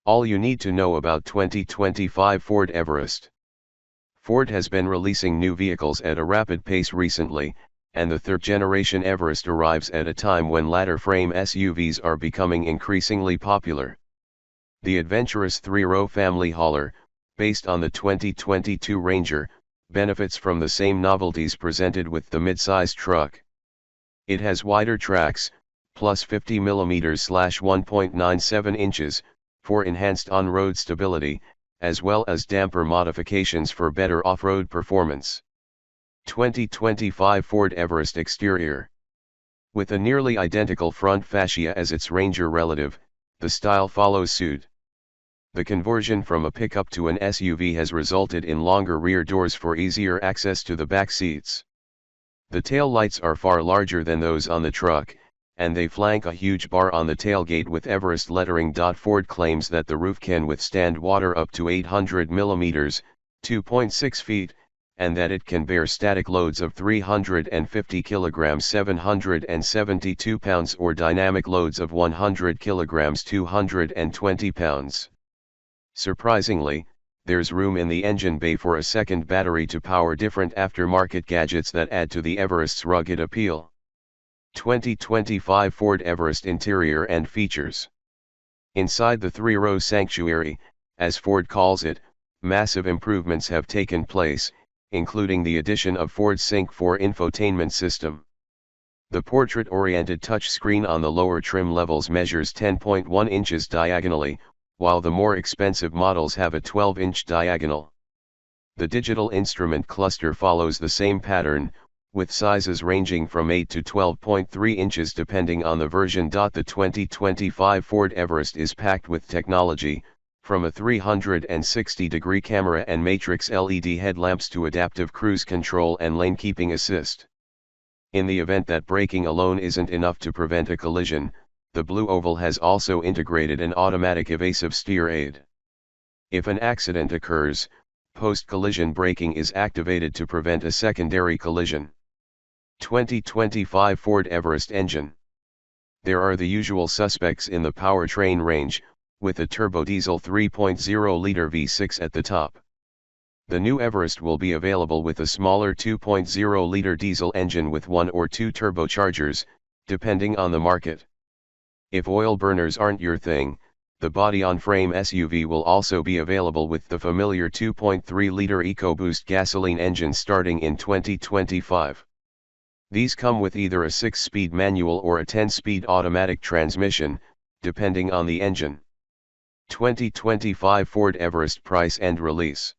All you need to know about 2025 Ford Everest. Ford has been releasing new vehicles at a rapid pace recently, and the third-generation Everest arrives at a time when ladder-frame SUVs are becoming increasingly popular. The adventurous three-row family hauler, based on the 2022 Ranger, benefits from the same novelties presented with the midsize truck. It has wider tracks, plus 50 mm/1.97 inches, for enhanced on-road stability, as well as damper modifications for better off-road performance. 2025 Ford Everest exterior. With a nearly identical front fascia as its Ranger relative, the style follows suit. The conversion from a pickup to an SUV has resulted in longer rear doors for easier access to the back seats. The tail lights are far larger than those on the truck, and they flank a huge bar on the tailgate with Everest lettering. Ford claims that the roof can withstand water up to 800 mm, 2.6 feet, and that it can bear static loads of 350 kg 772 pounds or dynamic loads of 100 kg 220 pounds. Surprisingly, there's room in the engine bay for a second battery to power different aftermarket gadgets that add to the Everest's rugged appeal. 2025 Ford Everest interior and features. Inside the three-row sanctuary, as Ford calls it, massive improvements have taken place, including the addition of Ford Sync 4 infotainment system. The portrait-oriented touchscreen on the lower trim levels measures 10.1 inches diagonally, while the more expensive models have a 12-inch diagonal. The digital instrument cluster follows the same pattern, with sizes ranging from 8 to 12.3 inches depending on the version. The 2025 Ford Everest is packed with technology, from a 360-degree camera and matrix LED headlamps to adaptive cruise control and lane keeping assist. In the event that braking alone isn't enough to prevent a collision, the Blue Oval has also integrated an automatic evasive steer aid. If an accident occurs, post-collision braking is activated to prevent a secondary collision. 2025 Ford Everest engine. There are the usual suspects in the powertrain range, with a turbo-diesel 3.0-liter V6 at the top. The new Everest will be available with a smaller 2.0-liter diesel engine with 1 or 2 turbochargers, depending on the market. If oil burners aren't your thing, the body-on-frame SUV will also be available with the familiar 2.3-liter EcoBoost gasoline engine starting in 2025. These come with either a 6-speed manual or a 10-speed automatic transmission, depending on the engine. 2025 Ford Everest price and release.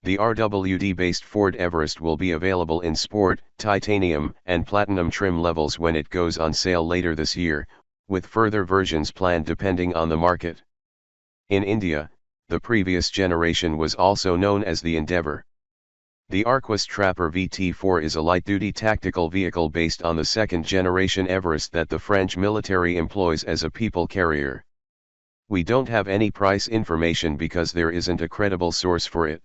The RWD-based Ford Everest will be available in Sport, Titanium, and Platinum trim levels when it goes on sale later this year, with further versions planned depending on the market. In India, the previous generation was also known as the Endeavour. The Arquus Trapper VT4 is a light-duty tactical vehicle based on the second-generation Everest that the French military employs as a people carrier. We don't have any price information because there isn't a credible source for it.